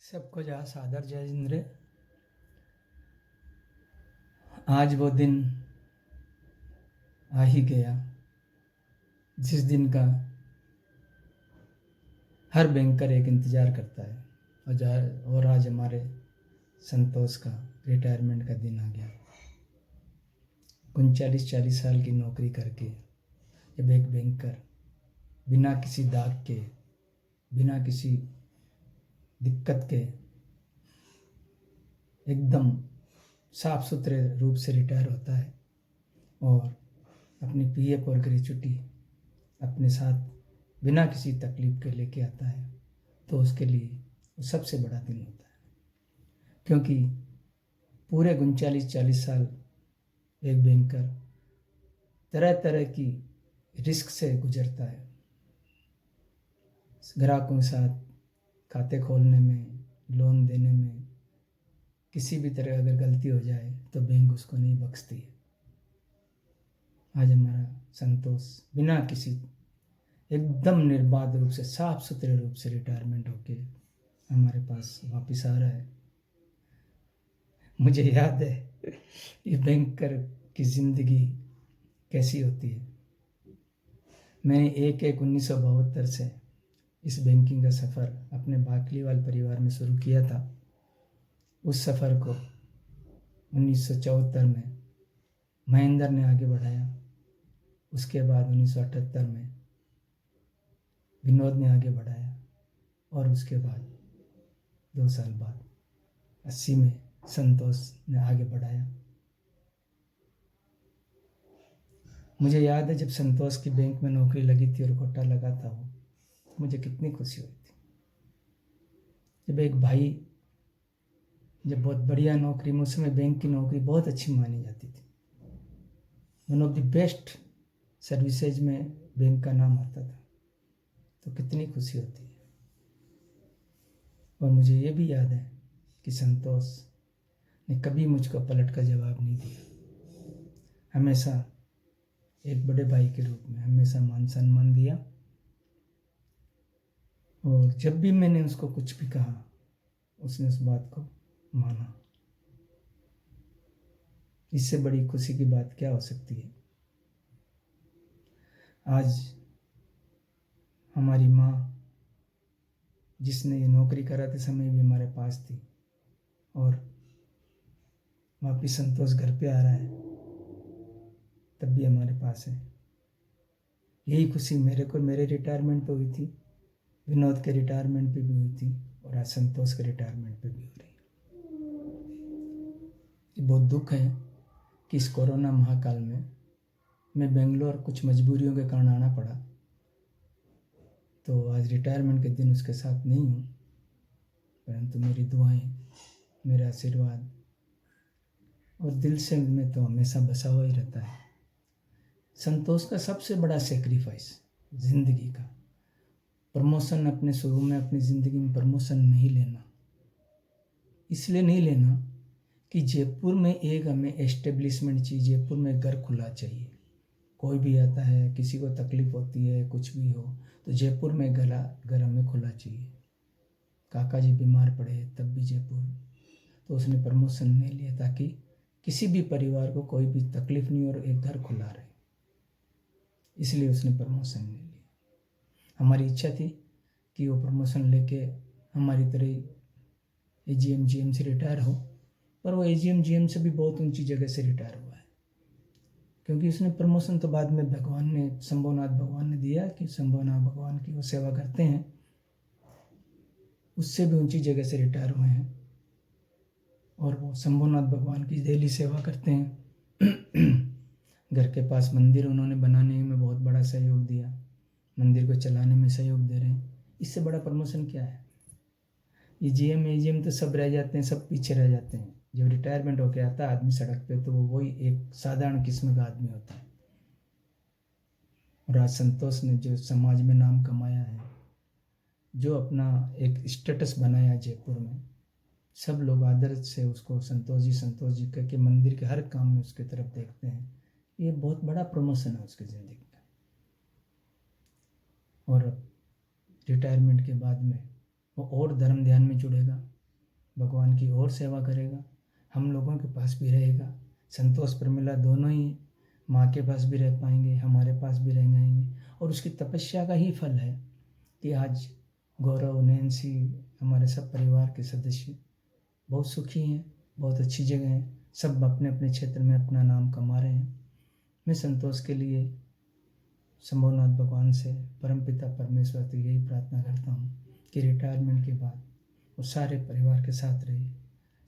सबको जहाँ सादर जय इंद्र। आज वो दिन आ ही गया जिस दिन का हर बैंकर एक इंतज़ार करता है और आज हमारे संतोष का रिटायरमेंट का दिन आ गया। 39-40 साल की नौकरी करके जब एक बैंकर बिना किसी दाग के, बिना किसी दिक्कत के, एकदम साफ सुथरे रूप से रिटायर होता है और अपनी पीएफ और ग्रेच्युटी अपने साथ बिना किसी तकलीफ के लेके आता है, तो उसके लिए वो सबसे बड़ा दिन होता है। क्योंकि पूरे 39-40 साल एक बैंकर तरह तरह की रिस्क से गुजरता है। ग्राहकों के साथ खाते खोलने में, लोन देने में किसी भी तरह अगर गलती हो जाए तो बैंक उसको नहीं बख्शती है। आज हमारा संतोष बिना किसी एकदम निर्बाध रूप से, साफ सुथरे रूप से रिटायरमेंट होके हमारे पास वापस आ रहा है। मुझे याद है ये बैंकर की ज़िंदगी कैसी होती है। मैंने 1/1/1972 से इस बैंकिंग का सफ़र अपने बाकलीवाल परिवार में शुरू किया था। उस सफ़र को 1974 में महेंद्र ने आगे बढ़ाया। उसके बाद 1978 में विनोद ने आगे बढ़ाया और उसके बाद 2 साल बाद 80 में संतोष ने आगे बढ़ाया। मुझे याद है जब संतोष की बैंक में नौकरी लगी थी और गोटा लगा था वो, तो मुझे कितनी खुशी हुई थी। जब एक भाई जब बहुत बढ़िया नौकरी में, उस समय बैंक की नौकरी बहुत अच्छी मानी जाती थी। One of the best services में बैंक का नाम आता था, तो कितनी खुशी होती है। और मुझे ये भी याद है कि संतोष ने कभी मुझको पलट का जवाब नहीं दिया। हमेशा एक बड़े भाई के रूप में हमेशा मान सम्मान दिया और जब भी मैंने उसको कुछ भी कहा उसने उस बात को माना। इससे बड़ी खुशी की बात क्या हो सकती है। आज हमारी माँ, जिसने ये नौकरी कराते समय भी हमारे पास थी, और वापिस संतोष घर पे आ रहा है तब भी हमारे पास है। यही खुशी मेरे को मेरे रिटायरमेंट पे हुई थी, विनोद के रिटायरमेंट पे भी हुई थी और आज संतोष के रिटायरमेंट पे भी हो रही है। बहुत दुख है कि इस कोरोना महाकाल में मैं बेंगलोर कुछ मजबूरियों के कारण आना पड़ा, तो आज रिटायरमेंट के दिन उसके साथ नहीं हूँ, परंतु मेरी दुआएं, मेरा आशीर्वाद और दिल से में तो हमेशा बसा हुआ ही रहता है। संतोष का सबसे बड़ा सेक्रीफाइस ज़िंदगी का, प्रमोशन अपने शुरू में अपनी ज़िंदगी में प्रमोशन नहीं लेना, इसलिए नहीं लेना कि जयपुर में एक हमें एस्टेब्लिशमेंट चाहिए, जयपुर में घर खुला चाहिए। कोई भी आता है, किसी को तकलीफ़ होती है, कुछ भी हो, तो जयपुर में घर हमें खुला चाहिए। काका जी बीमार पड़े तब भी जयपुर, तो उसने प्रमोशन नहीं लिया ताकि किसी भी परिवार को कोई भी तकलीफ़ नहीं और एक घर खुला रहे, इसलिए उसने प्रमोशन नहीं लिया। हमारी इच्छा थी कि वो प्रमोशन लेके हमारी तरह एजीएम जीएम से रिटायर हो, पर वो एजीएम जीएम से भी बहुत ऊंची जगह से रिटायर हुआ है। क्योंकि उसने प्रमोशन तो बाद में भगवान ने, शंभुनाथ भगवान ने दिया कि शंभुनाथ भगवान की वो सेवा करते हैं, उससे भी ऊंची जगह से रिटायर हुए हैं और वो शंभुनाथ भगवान की डेली सेवा करते हैं। घर के पास मंदिर उन्होंने बनाने में बहुत बड़ा सहयोग दिया, मंदिर को चलाने में सहयोग दे रहे हैं। इससे बड़ा प्रमोशन क्या है। ये जीएम एजीएम तो सब रह जाते हैं, सब पीछे रह जाते हैं। जब रिटायरमेंट होके आता है आदमी सड़क पे, तो वो वही एक साधारण किस्म का आदमी होता है। और आज संतोष ने जो समाज में नाम कमाया है, जो अपना एक स्टेटस बनाया जयपुर में, सब लोग आदर से उसको संतोष जी करके मंदिर के हर काम में उसकी तरफ देखते हैं। ये बहुत बड़ा प्रमोशन है उसकी ज़िंदगी का। और रिटायरमेंट के बाद में वो और धर्म ध्यान में जुड़ेगा, भगवान की और सेवा करेगा, हम लोगों के पास भी रहेगा। संतोष प्रमिला दोनों ही माँ के पास भी रह पाएंगे, हमारे पास भी रह जाएंगे। और उसकी तपस्या का ही फल है कि आज गौरव, नैन्सी, हमारे सब परिवार के सदस्य बहुत सुखी हैं, बहुत अच्छी जगह हैं, सब अपने अपने क्षेत्र में अपना नाम कमा रहे हैं। मैं संतोष के लिए शंभुनाथ भगवान से, परमपिता परमेश्वर से यही प्रार्थना करता हूँ कि रिटायरमेंट के बाद वो सारे परिवार के साथ रहे,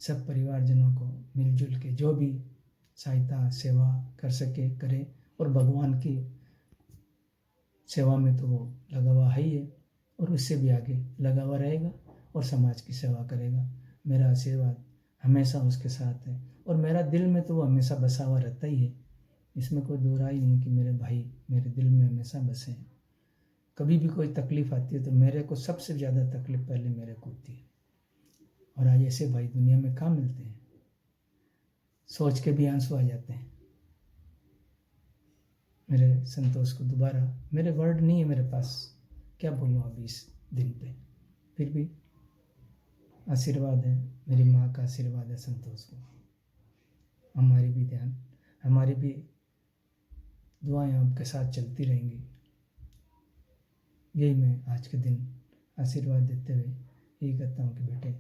सब परिवारजनों को मिलजुल के जो भी सहायता सेवा कर सके करे। और भगवान की सेवा में तो वो लगा हुआ है ही है, और उससे भी आगे लगा हुआ रहेगा और समाज की सेवा करेगा। मेरा आशीर्वाद हमेशा उसके साथ है, और मेरा दिल में तो वो हमेशा बसा हुआ रहता ही है। इसमें कोई दो राय नहीं कि मेरे भाई मेरे दिल में हमेशा बसे हैं। कभी भी कोई तकलीफ़ आती है तो मेरे को सबसे ज़्यादा तकलीफ़ पहले मेरे को होती है, और आज ऐसे भाई दुनिया में कहाँ मिलते हैं, सोच के भी आंसू आ जाते हैं। मेरे संतोष को दोबारा, मेरे वर्ड नहीं है मेरे पास, क्या बोलूँ अभी इस दिन पे, फिर भी आशीर्वाद है, मेरी माँ का आशीर्वाद है संतोष को। हमारी भी दुआएं आपके साथ चलती रहेंगी। यही मैं आज के दिन आशीर्वाद देते हुए यही कहता हूँ कि बेटे,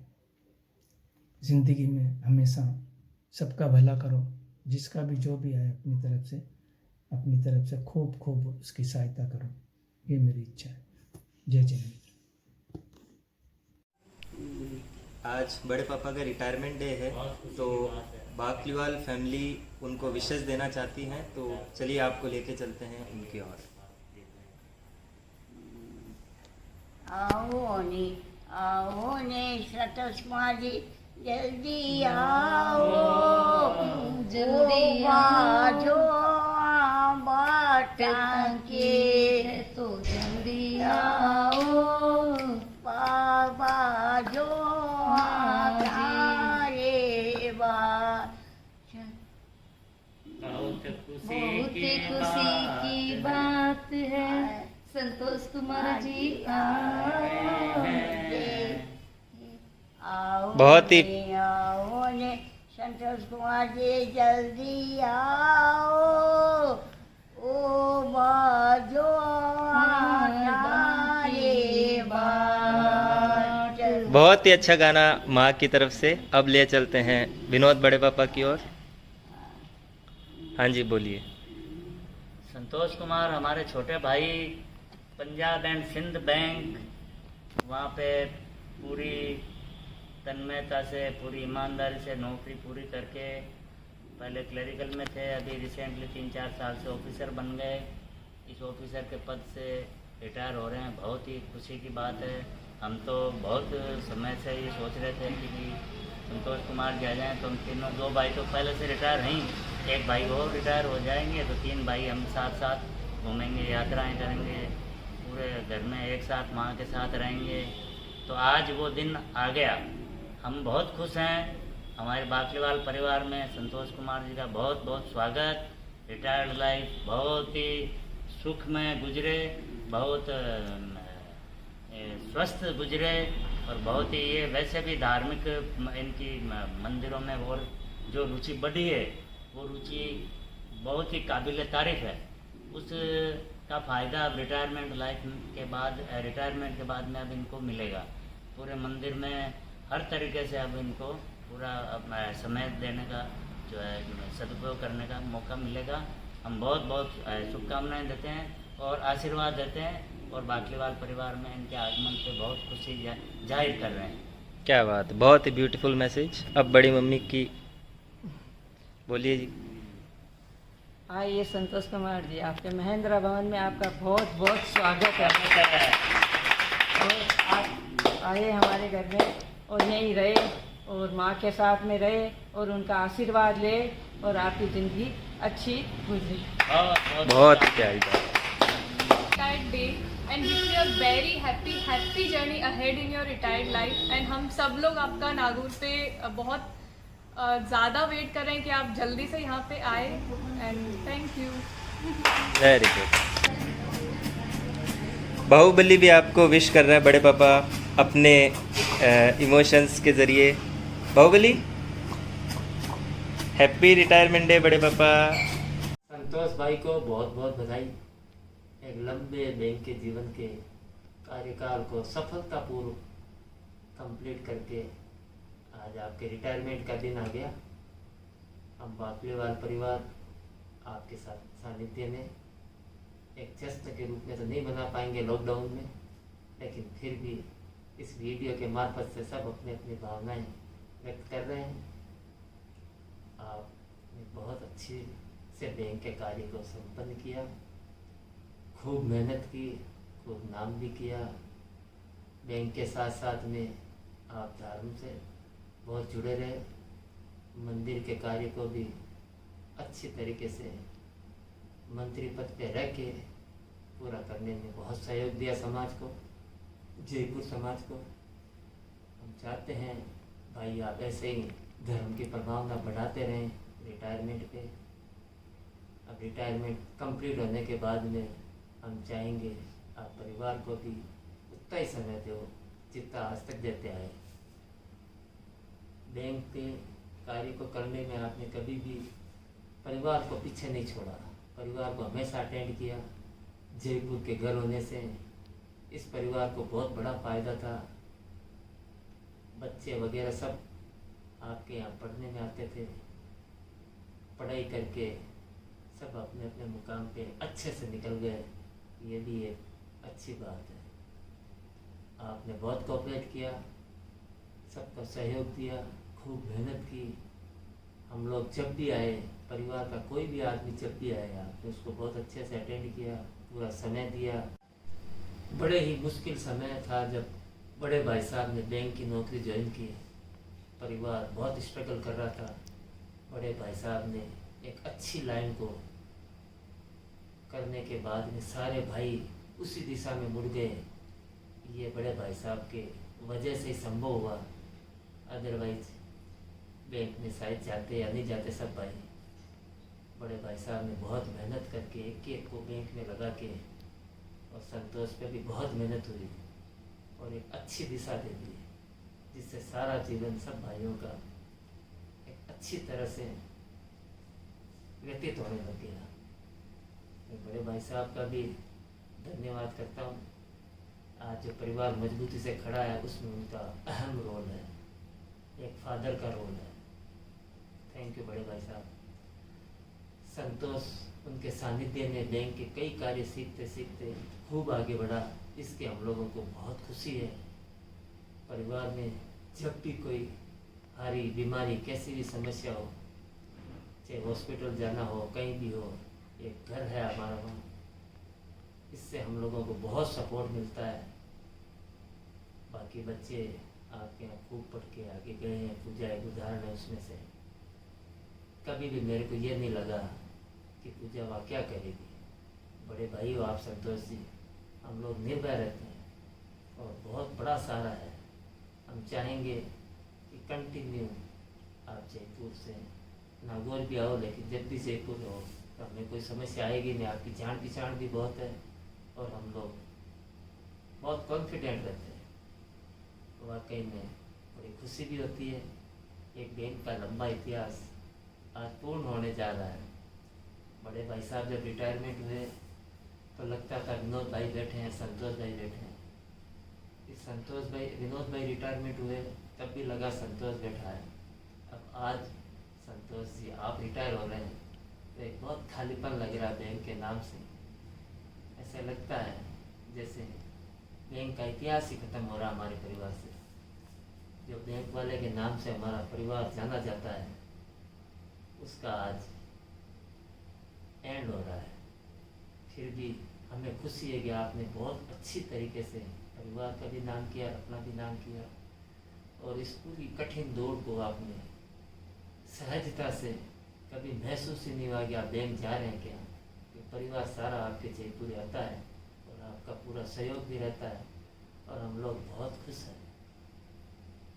ज़िंदगी में हमेशा सबका भला करो, जिसका भी जो भी आए अपनी तरफ से खूब खूब उसकी सहायता करो, ये मेरी इच्छा है। जय जिनेंद्र। आज बड़े पापा का रिटायरमेंट डे है, तो बाकलीवाल फैमिली उनको विशेष देना चाहती हैं, तो चलिए आपको लेके चलते हैं उनकी ओर। आओ ने संतोष कुमार जी, जल्दी आओ, जल्दी आओ, बाटांगे तो जल्दी आओ, बाबा जो तारे बात। बहुत खुशी की बात है, संतोष कुमार जी आओ, बहुत ही आओ ने संतोष कुमार जी, जल्दी आओ, ओ बाजो तारे बाट। बहुत ही अच्छा गाना माँ की तरफ से। अब ले चलते हैं विनोद बड़े पापा की ओर। हाँ जी बोलिए। संतोष कुमार हमारे छोटे भाई पंजाब एंड सिंध बैंक, वहाँ पे पूरी तन्मयता से, पूरी ईमानदारी से नौकरी पूरी करके, पहले क्लरिकल में थे, अभी रिसेंटली 3-4 साल से ऑफिसर बन गए। इस ऑफिसर के पद से रिटायर हो रहे हैं, बहुत ही खुशी की बात है। हम तो बहुत समय से ये सोच रहे थे कि संतोष कुमार जी आ जाएँ, तो हम तीनों, 2 भाई तो पहले से रिटायर हैं, एक भाई और रिटायर हो जाएंगे, तो 3 भाई हम साथ साथ घूमेंगे, यात्राएं करेंगे, पूरे घर में एक साथ माँ के साथ रहेंगे। तो आज वो दिन आ गया, हम बहुत खुश हैं। हमारे बाकलीवाल परिवार में संतोष कुमार जी का बहुत बहुत स्वागत। रिटायर्ड लाइफ बहुत ही सुख में गुजरे, बहुत स्वस्थ गुजरे, और बहुत ही ये वैसे भी धार्मिक इनकी मंदिरों में और जो रुचि बढ़ी है, वो रुचि बहुत ही काबिल तारीफ है। उस का फ़ायदा अब रिटायरमेंट के बाद में अब इनको मिलेगा। पूरे मंदिर में हर तरीके से अब इनको पूरा समय देने का जो है सदुपयोग करने का मौका मिलेगा। हम बहुत बहुत शुभकामनाएं देते हैं और आशीर्वाद देते हैं, और बाकलीवाल परिवार में इनके आगमन पे बहुत खुशी जाहिर कर रहे हैं। क्या बात, बहुत ही ब्यूटीफुल मैसेज। अब बड़ी मम्मी की बोलिए जी। आइए संतोष कुमार जी, आपके महेंद्र भवन में आपका बहुत बहुत स्वागत है। और आप आए हमारे घर में और यहीं रहे और माँ के साथ में रहे और उनका आशीर्वाद ले और आपकी ज़िंदगी अच्छी गुजरी। बहुत प्यारी बात। Retired day and wish you a very happy journey ahead in your retired life। and हम सब लोग आपका नागौर पे बहुत ज़्यादा वेट कर रहे हैं कि आप जल्दी से यहाँ पे आए, and thank you. Very good. Baahubali भी आपको विश कर रहे हैं बड़े पापा अपने इमोशंस के ज़रिए। बाहुबली, हैप्पी रिटायरमेंट डे बड़े पापा। संतोष भाई को बहुत बहुत बधाई। एक लंबे बैंक के जीवन के कार्यकाल को सफलतापूर्वक कंप्लीट करके आज आपके रिटायरमेंट का दिन आ गया। हम बाकलीवाल परिवार आपके साथ सानिध्य में एक जश्न के रूप में तो नहीं मना पाएंगे लॉकडाउन में, लेकिन फिर भी इस वीडियो के मार्फत से सब अपनी अपनी भावनाएं व्यक्त कर रहे हैं। आपने बहुत अच्छी से बैंक के कार्य को संपन्न किया, खूब मेहनत की, खूब नाम भी किया। बैंक के साथ साथ में आप धर्म से बहुत जुड़े रहे, मंदिर के कार्य को भी अच्छी तरीके से मंत्री पद पे रह के पूरा करने में बहुत सहयोग दिया समाज को, जयपुर समाज को। हम चाहते हैं भाई आप ऐसे ही धर्म की प्रभावना बढ़ाते रहें रिटायरमेंट पे। अब रिटायरमेंट कंप्लीट होने के बाद में हम चाहेंगे आप परिवार को भी उतना ही समय दो जितना आज तक देते आए। बैंक के कार्य को करने में आपने कभी भी परिवार को पीछे नहीं छोड़ा, परिवार को हमेशा अटेंड किया। जयपुर के घर होने से इस परिवार को बहुत बड़ा फायदा था। बच्चे वगैरह सब आपके यहाँ पढ़ने में आते थे, पढ़ाई करके सब अपने अपने मुकाम पे अच्छे से निकल गए। ये भी एक अच्छी बात है। आपने बहुत कोऑपरेट किया, सबका सहयोग दिया, खूब मेहनत की। हम लोग जब भी आए, परिवार का कोई भी आदमी जब भी आया आपने उसको बहुत अच्छे से अटेंड किया, पूरा समय दिया। बड़े ही मुश्किल समय था जब बड़े भाई साहब ने बैंक की नौकरी ज्वाइन की। परिवार बहुत स्ट्रगल कर रहा था। बड़े भाई साहब ने एक अच्छी लाइन को करने के बाद में सारे भाई उसी दिशा में मुड़ गए। ये बड़े भाई साहब के वजह से ही संभव हुआ, अदरवाइज बैंक में शायद जाते या नहीं जाते सब भाई। बड़े भाई साहब ने बहुत मेहनत करके एक एक को बैंक में लगा के, और संतोष पे भी बहुत मेहनत हुई और एक अच्छी दिशा दे दी, जिससे सारा जीवन सब भाइयों का एक अच्छी तरह से व्यतीत होने लग गया। मैं बड़े भाई साहब का भी धन्यवाद करता हूँ। आज जो परिवार मजबूती से खड़ा है उसमें उनका अहम रोल है, एक फादर का रोल है। थैंक यू बड़े भाई साहब। संतोष उनके सानिध्य में बैंक के कई कार्य सीखते सीखते खूब आगे बढ़ा, इसके हम लोगों को बहुत खुशी है। परिवार में जब भी कोई हारी बीमारी कैसी भी समस्या हो, चाहे हॉस्पिटल जाना हो, कहीं भी हो, एक घर है हमारा वहाँ, इससे हम लोगों को बहुत सपोर्ट मिलता है। बाकी बच्चे आपके यहाँ खूब पढ़ के आगे गए हैं, पूजा एक उदाहरण है उसमें से। कभी भी मेरे को ये नहीं लगा कि पूजा वहाँ क्या करेगी। बड़े भाई हो आप संतोष जी, हम लोग निर्भय रहते हैं और बहुत बड़ा सहारा है। हम चाहेंगे कि कंटिन्यू आप जयपुर से नागौर भी आओ, लेकिन जब भी जयपुर हो तो हमें कोई समस्या आएगी नहीं। आपकी जान पहचान भी बहुत है और हम लोग बहुत कॉन्फिडेंट रहते हैं। वाकई में बड़ी खुशी भी होती है। एक बैंक का लंबा इतिहास आज पूर्ण होने जा रहा है। बड़े भाई साहब जब रिटायरमेंट हुए तो लगता था विनोद भाई बैठे हैं, संतोष भाई बैठे हैं। इस संतोष भाई विनोद भाई रिटायरमेंट हुए तब भी लगा संतोष बैठा है। अब आज संतोष जी आप रिटायर हो रहे हैं तो एक बहुत खालीपन लग रहा है बैंक के नाम से। ऐसा लगता है जैसे बैंक का इतिहास ही खत्म हो रहा हमारे परिवार से। जो बैंक वाले के नाम से हमारा परिवार जाना जाता है उसका आज एंड हो रहा है। फिर भी हमें खुशी है कि आपने बहुत अच्छी तरीके से परिवार का भी नाम किया, अपना भी नाम किया, और इस पूरी कठिन दौड़ को आपने सहजता से कभी महसूस ही नहीं हुआ कि आप बैंक जा रहे हैं क्या। कि परिवार सारा आपके जयपुर आता है और आपका पूरा सहयोग भी रहता है और हम लोग बहुत खुश हैं।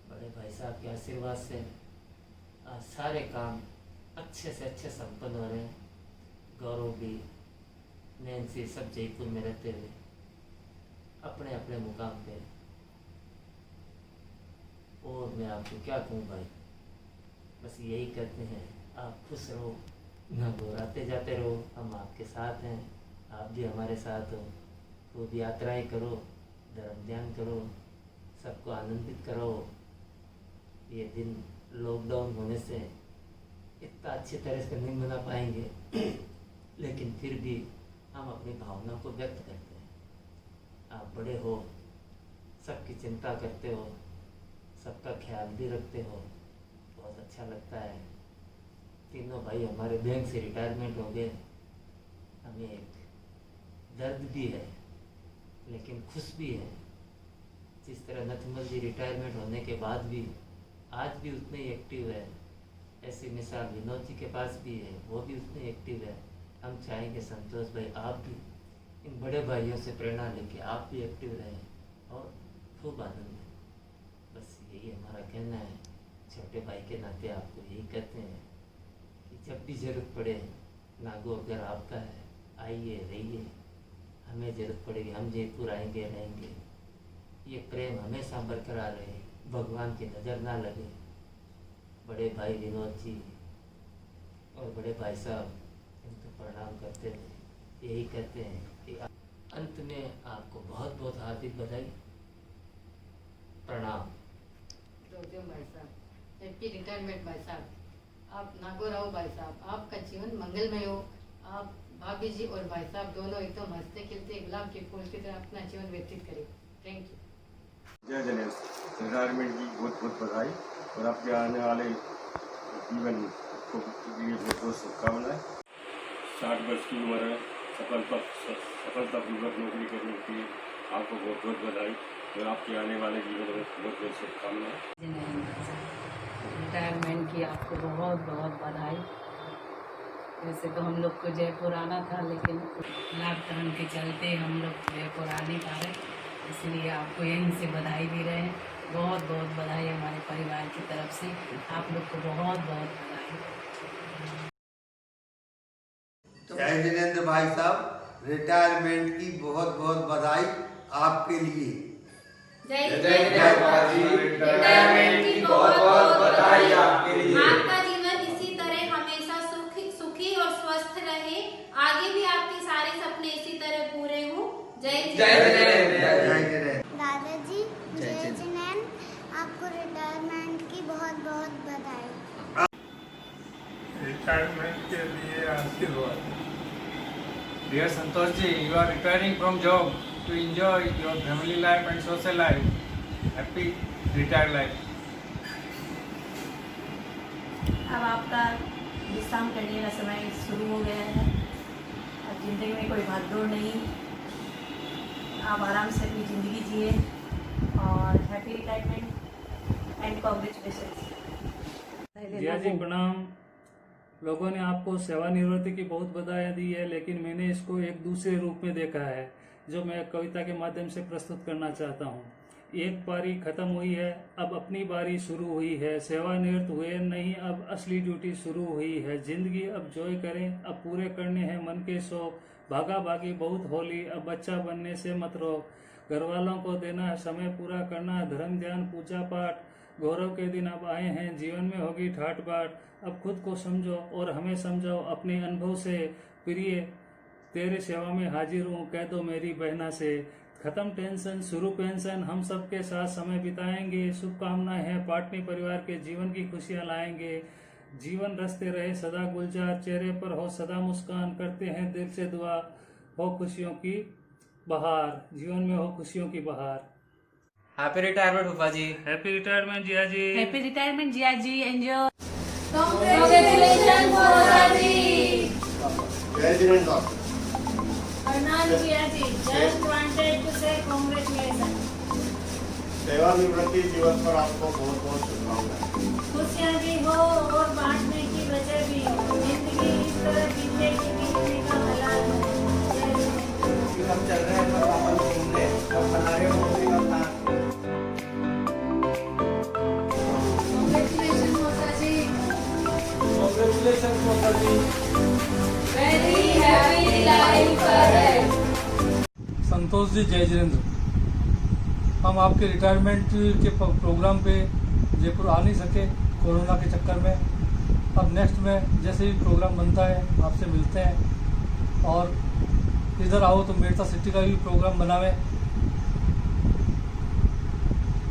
बड़े भाई साहब के आशीर्वाद से आज सारे काम अच्छे से अच्छे संपन्न हो रहे हैं। गौरव भी, नैन्सी सब जयपुर में रहते हुए अपने अपने मुकाम पे। और मैं आपको क्या कहूँ भाई, बस यही कहते हैं, आप खुश रहो, नागौर आते जाते रहो, हम आपके साथ हैं, आप भी हमारे साथ हो। खूब यात्राएं करो, धर्म ध्यान करो, सबको आनंदित करो। ये दिन लॉकडाउन होने से इतना अच्छी तरह से नहीं मना पाएंगे, लेकिन फिर भी हम अपनी भावना को व्यक्त करते हैं। आप बड़े हो, सबकी चिंता करते हो, सबका ख्याल भी रखते हो, बहुत अच्छा लगता है। तीनों भाई हमारे बैंक से रिटायरमेंट हो गए, हमें एक दर्द भी है लेकिन खुश भी है। जिस तरह नथमल जी रिटायरमेंट होने के बाद भी आज भी उतने ही एक्टिव है, ऐसी मिसाल विनोद जी के पास भी है, वो भी उतने एक्टिव है। हम चाहेंगे संतोष भाई आप भी इन बड़े भाइयों से प्रेरणा लेके आप भी एक्टिव रहें और खूब आनंद लें। बस यही हमारा कहना है। छोटे भाई के नाते आपको यही कहते हैं कि जब भी ज़रूरत पड़े, नागौर घर आपका है, आइए रहिए। हमें ज़रूरत पड़ेगी, हम जयपुर आएंगे रहेंगे। ये प्रेम हमेशा बरकरार रहे, भगवान की नज़र ना लगे। बड़े भाई विनोद जी और बड़े भाई साहब इनको प्रणाम करते हुए यही कहते हैं कि अंत में आपको बहुत बहुत हार्दिक बधाई, प्रणाम। जो भाई साहब, हैप्पी रिटायरमेंट भाई साहब। आप नागौर आओ भाई साहब, आपका जीवन मंगलमय हो। आप भाभी जी और भाई साहब दोनों एकदम हंसते खेलते गुलाब के फूल की तरह अपना जीवन व्यतीत करें। Thank you. जय जनेश, रिटायरमेंट की बहुत बहुत बधाई और आपके आने वाले जीवन को लिए बहुत बहुत शुभकामनाएं। 60 वर्ष की उम्र है, सफलतापूर्वक नौकरी करने के लिए आपको बहुत बहुत बधाई और आपके आने वाले जीवन में बहुत बहुत शुभकामनाएं। रिटायरमेंट की आपको बहुत बहुत बधाई। वैसे तो हम लोग को जयपुर आना था, लेकिन लॉकडाउन के चलते हम लोग जयपुर आ नहीं पा रहे, इसलिए आपको यहीं से बधाई दे रहे हैं। बहुत बहुत बधाई हमारे परिवार की तरफ से, आप लोग को बहुत बहुत बधाई। जय जिनेंद्र भाई साहब, रिटायरमेंट की बहुत बहुत बधाई आपके लिए। जय रिटायरमेंट की बहुत बहुत बधाई आपके लिए। आपका जीवन इसी तरह हमेशा सुखी और स्वस्थ रहे, आगे भी आपके सारे सपने इसी तरह पूरे हों। जय दादाजी, जय जिनेंद्र, आपको रिटायरमेंट की बहुत बहुत बधाई। रिटायरमेंट के लिए आशीर्वाद। Dear Santosh ji, you are retiring from job to enjoy your family life and social life. Happy retired life. अब आपका विश्राम करने का समय शुरू हो गया है। अब ज़िंदगी में कोई भागदौड़ नहीं, आप आराम से अपनी ज़िंदगी जिए और हैप्पी रिटायरमेंट एंड कांग्रेचुलेशंस। जिया जी प्रणाम। लोगों ने आपको सेवानिवृत्ति की बहुत बधाई दी है, लेकिन मैंने इसको एक दूसरे रूप में देखा है, जो मैं कविता के माध्यम से प्रस्तुत करना चाहता हूँ। एक पारी खत्म हुई है, अब अपनी बारी शुरू हुई है। सेवानिवृत्त हुए नहीं, अब असली ड्यूटी शुरू हुई है। जिंदगी अब एंजॉय करें, अब पूरे करने हैं मन के शौक। भागा भागी बहुत होली, अब बच्चा बनने से मत रोक। घर वालों को देना है समय, पूरा करना है धर्म ध्यान पूजा पाठ। गौरव के दिन अब आए हैं, जीवन में होगी ठाट बाट। अब खुद को समझो और हमें समझाओ अपने अनुभव से। प्रिय तेरे सेवा में हाजिर हूँ, कह दो मेरी बहना से। खत्म टेंशन शुरू पेंशन, हम सबके साथ समय बिताएंगे। शुभकामनाएं हैं पाटनी परिवार के जीवन की खुशियाँ लाएंगे। जीवन रस्ते रहे सदा गुलजार, चेहरे पर हो सदा मुस्कान। करते हैं दिल से दुआ, हो खुशियों की बहार, जीवन में हो खुशियों की बहार। हैप्पी रिटायरमेंट फूफा जी। हैप्पी रिटायरमेंट जिया जी। हैप्पी रिटायरमेंट जिया जी, एंजॉय। कांग्रेचुलेशन फूफा जी। जय जिनेंद्र। प्रणाम जिया जी, जस्ट वांटेड टू से कांग्रेचुलेशन। सेवानिवृत्ति दिवस पर आपको बहुत बहुत शुभकामनाएं। खुशियाँ भी हो और बांटने की वजह भी हो। जिंदगी इस तरह जीने की बीतने का हलाल हो। हम चल रहे हैं वापस घूमने, अब बना रहे हो कांग्रेचुलेशन फूफा जी। Congratulations for the very happy life ahead. Santosh ji, जय जिनेंद्र। हम आपके रिटायरमेंट के प्रोग्राम पे जयपुर आ नहीं सके कोरोना के चक्कर में, अब नेक्स्ट में जैसे भी प्रोग्राम बनता है आपसे मिलते हैं, और इधर आओ तो मेड़ता सिटी का भी प्रोग्राम बनावे।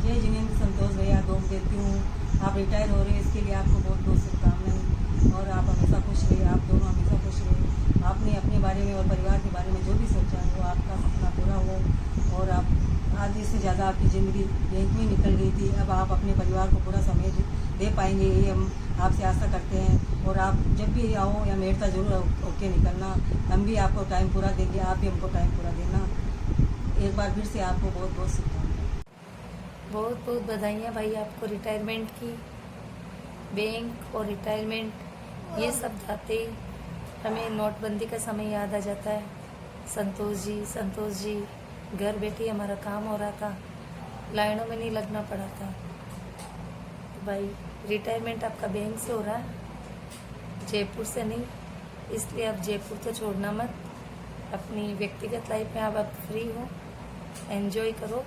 जय जिनेंद्र संतोष भैया, दोम देती हूँ। आप रिटायर हो रहे हैं, इसके लिए आपको बहुत बहुत शुभकामनाएं, और आप हमेशा खुश रहिए, आप दोनों हमेशा खुश रहिए। आपने अपने बारे में और परिवार के बारे में जो भी सोचा है वो आपका सपना पूरा हो, और आप आज इससे ज़्यादा आपकी ज़िंदगी बैंक में निकल गई थी, अब आप अपने परिवार को पूरा समय दे पाएंगे, ये हम आपसे आशा करते हैं। और आप जब भी आओ या मेड़ता जरूर होके निकलना, हम भी आपको टाइम पूरा देंगे, आप भी हमको टाइम पूरा देना। एक बार फिर से आपको बहुत बहुत शुभकामनाएं। बहुत बहुत बधाइयाँ भाई आपको रिटायरमेंट की। बैंक और रिटायरमेंट ये सब जाते ही हमें नोटबंदी का समय याद आ जाता है। संतोष जी घर बैठे हमारा काम हो रहा था, लाइनों में नहीं लगना पड़ा था। तो भाई रिटायरमेंट आपका बैंक से हो रहा है, जयपुर से नहीं, इसलिए आप जयपुर तो छोड़ना मत। अपनी व्यक्तिगत लाइफ में आप फ्री हो, एंजॉय करो,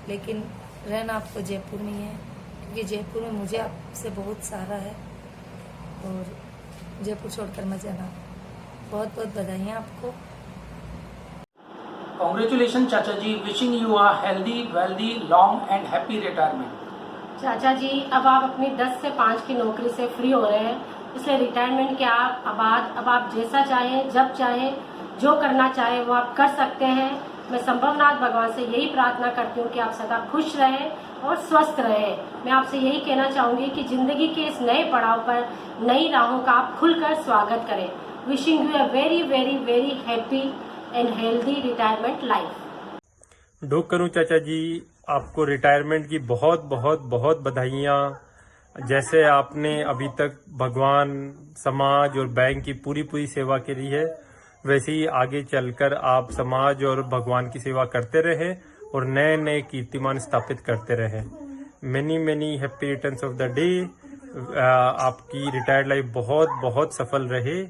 लेकिन रहना आपको जयपुर में ही है, क्योंकि जयपुर में मुझे आपसे बहुत सहारा है, और जयपुर छोड़कर मत जाना। बहुत बहुत बधाइयाँ आपको। Congratulations चाचा जी, wishing you a healthy, wealthy, long and happy retirement. चाचा जी, अब आप अपनी 10 से 5 की नौकरी से फ्री हो रहे हैं, इसलिए रिटायरमेंट के बाद अब आप जैसा चाहें, जब चाहें, जो करना चाहें वो आप कर सकते हैं। मैं संभवनाथ भगवान से यही प्रार्थना करती हूँ कि आप सदा खुश रहें और स्वस्थ रहें। मैं आपसे यही कहना चाहूँगी कि ज़िंदगी के इस नए पड़ाव पर, नई राहों का आप खुलकर स्वागत करें। Wishing you a very very very happy and healthy retirement life. डोक करूँ चाचा जी, आपको रिटायरमेंट की बहुत बहुत बहुत बधाइयाँ। जैसे आपने अभी तक भगवान, समाज और बैंक की पूरी सेवा करी है, वैसे ही आगे चलकर आप समाज और भगवान की सेवा करते रहे और नए नए कीर्तिमान स्थापित करते रहे। Many happy returns of the day. आपकी रिटायर्ड लाइफ बहुत बहुत सफल रहे।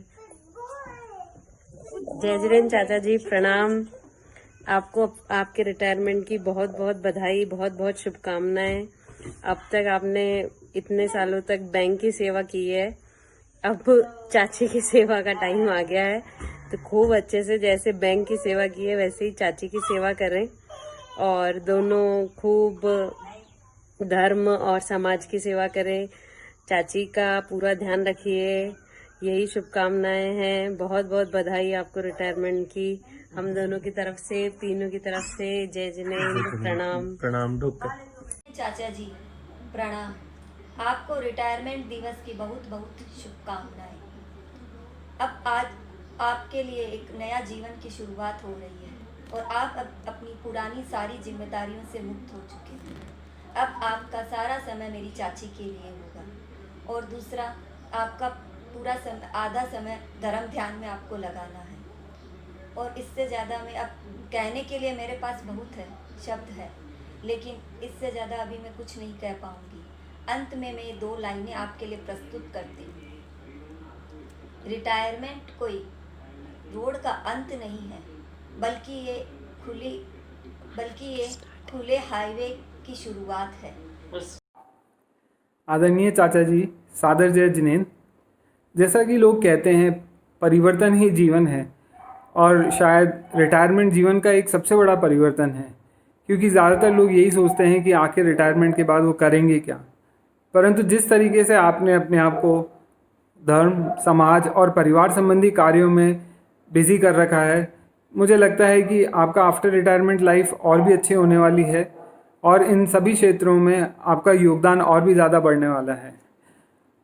जय जिनेंद्र चाचा जी, प्रणाम। आपको आपके रिटायरमेंट की बहुत बहुत बधाई, बहुत बहुत शुभकामनाएं। अब तक आपने इतने सालों तक बैंक की सेवा की है, अब चाची की सेवा का टाइम आ गया है, तो खूब अच्छे से जैसे बैंक की सेवा की है वैसे ही चाची की सेवा करें, और दोनों खूब धर्म और समाज की सेवा करें। चाची का पूरा ध्यान रखिए, यही शुभकामनाएं हैं। बहुत बहुत बधाई आपको रिटायरमेंट की, हम दोनों की तरफ से, तीनों की तरफ से। जय जिनेंद्र, प्रणाम। प्रणाम डॉक्टर चाचा जी, प्रणाम। आपको रिटायरमेंट दिवस की बहुत बहुत शुभकामनाएं। अब आज आपके लिए एक नया जीवन की शुरुआत हो रही है, और आप अब अपनी पुरानी सारी जिम्मेदारियों से मुक्त हो चुके हैं। अब आपका सारा समय मेरी चाची के लिए होगा, और दूसरा आपका पूरा समय, आधा समय धर्म ध्यान में आपको लगाना है। और इससे ज़्यादा मैं अब कहने के लिए मेरे पास बहुत है, शब्द है, लेकिन इससे ज़्यादा अभी मैं कुछ नहीं कह पाऊँगी। अंत में मैं 2 लाइनें आपके लिए प्रस्तुत करती हूँ। रिटायरमेंट कोई रोड का अंत नहीं है, बल्कि ये खुले हाईवे की शुरुआत है। आदरणीय चाचा जी, सादर जय जिनेंद्र। जैसा कि लोग कहते हैं, परिवर्तन ही जीवन है, और शायद रिटायरमेंट जीवन का एक सबसे बड़ा परिवर्तन है, क्योंकि ज़्यादातर लोग यही सोचते हैं कि आखिर रिटायरमेंट के बाद वो करेंगे क्या। परंतु जिस तरीके से आपने अपने आप को धर्म, समाज और परिवार संबंधी कार्यों में बिजी कर रखा है, मुझे लगता है कि आपका आफ्टर रिटायरमेंट लाइफ और भी अच्छी होने वाली है, और इन सभी क्षेत्रों में आपका योगदान और भी ज़्यादा बढ़ने वाला है।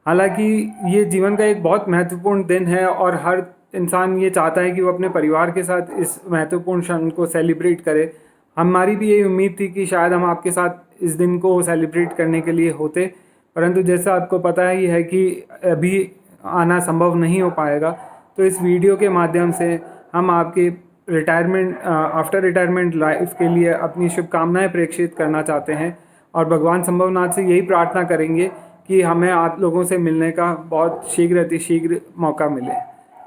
हालांकि ये जीवन का एक बहुत महत्वपूर्ण दिन है, और हर इंसान ये चाहता है कि वो अपने परिवार के साथ इस महत्वपूर्ण क्षण को सेलिब्रेट करे। हमारी भी यही उम्मीद थी कि शायद हम आपके साथ इस दिन को सेलिब्रेट करने के लिए होते, परंतु जैसा आपको पता ही है कि अभी आना संभव नहीं हो पाएगा। तो इस वीडियो के माध्यम से हम आपके आफ्टर रिटायरमेंट लाइफ के लिए अपनी शुभकामनाएं प्रेषित करना चाहते हैं, और भगवान संभवनाथ से यही प्रार्थना करेंगे कि हमें आप लोगों से मिलने का बहुत शीघ्र मौका मिले।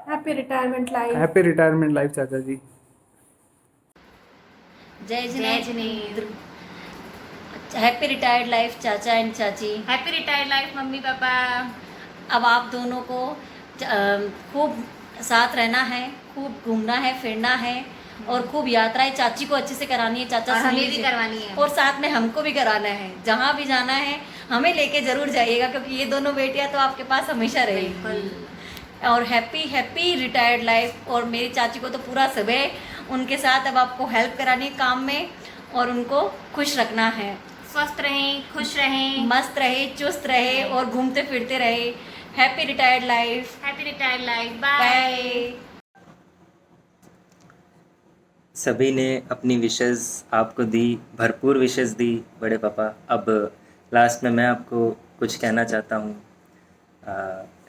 Happy retirement life. Happy retirement life चाचा जी। जय जिनेंद्र। हैप्पी रिटायर्ड लाइफ चाचा एंड चाची। Happy retired life mummy papa. अब आप दोनों को खूब साथ रहना है, खूब घूमना है, फिरना है और खूब यात्राएं चाची को अच्छे से करानी है, चाचा और सुन हमें भी लीजिए। करवानी है। और साथ में हमको भी कराना है। जहाँ भी जाना है हमें लेके जरूर जाइएगा, क्योंकि ये दोनों बेटियां तो आपके पास हमेशा रहेगी। और हैप्पी हैप्पी रिटायर्ड लाइफ। और मेरी चाची को तो पूरा सब है उनके साथ। अब आपको हेल्प करानी है काम में और उनको खुश रखना है। स्वस्थ रहें, खुश रहें, मस्त रहे, चुस्त रहे और घूमते फिरते रहे। Happy retired life. Happy retired life. Bye. सभी ने अपनी विशेस आपको दी, भरपूर विशेस दी बड़े पापा। अब लास्ट में मैं आपको कुछ कहना चाहता हूँ।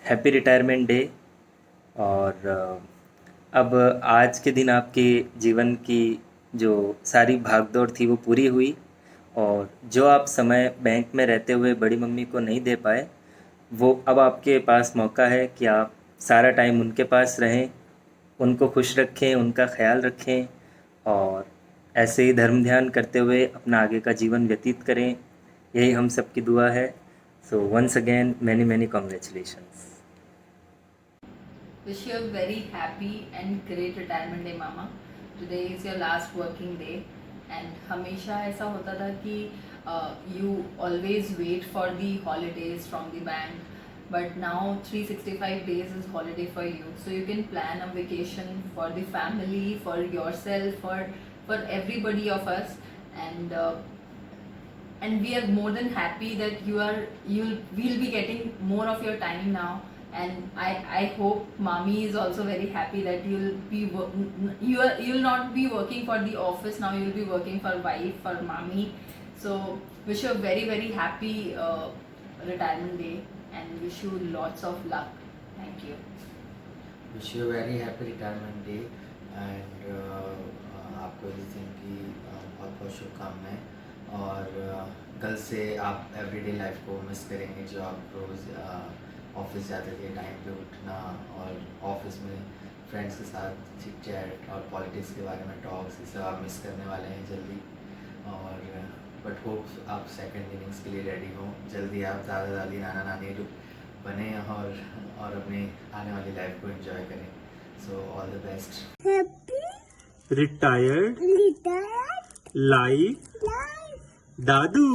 Happy retirement day. और अब आज के दिन आपके जीवन की जो सारी भागदौड़ थी वो पूरी हुई, और जो आप समय बैंक में रहते हुए बड़ी मम्मी को नहीं दे पाए, वो अब आपके पास मौका है कि आप सारा टाइम उनके पास रहें, उनको खुश रखें, उनका ख्याल रखें और ऐसे ही धर्म ध्यान करते हुए अपना आगे का जीवन व्यतीत करें। यही हम सबकी दुआ है। So once again many many congratulations. Wish you a very happy and great retirement day, Mama. Today is your last working day, and हमेशा ऐसा होता था कि you always wait for the holidays from the bank, but now 365 days is holiday for you, so you can plan a vacation for the family, for yourself, for everybody of us, and we are more than happy that we'll be getting more of your time now. And I hope mommy is also very happy that you'll not be working for the office now, you'll be working for wife, for mommy. So wish you a very very happy retirement day and wish you lots of luck. Thank you. Wish you a very happy retirement day and आपको इस दिन की बहुत बहुत शुभकामनाएं। और कल से आप एवरीडे लाइफ को मिस करेंगे, जो आप रोज़ ऑफिस जाते थे टाइम पे उठना और ऑफिस में फ्रेंड्स के साथ चिट चैट और पॉलिटिक्स के बारे में टॉक्स, ये सब आप मिस करने वाले हैं जल्दी। और बट होप आप सेकंड इनिंग्स के लिए रेडी हो। जल्दी आप दादा दादी नाना नानी बने और अपनी आने वाली लाइफ को एंजॉय करें। So all the best. Retired life Dadu.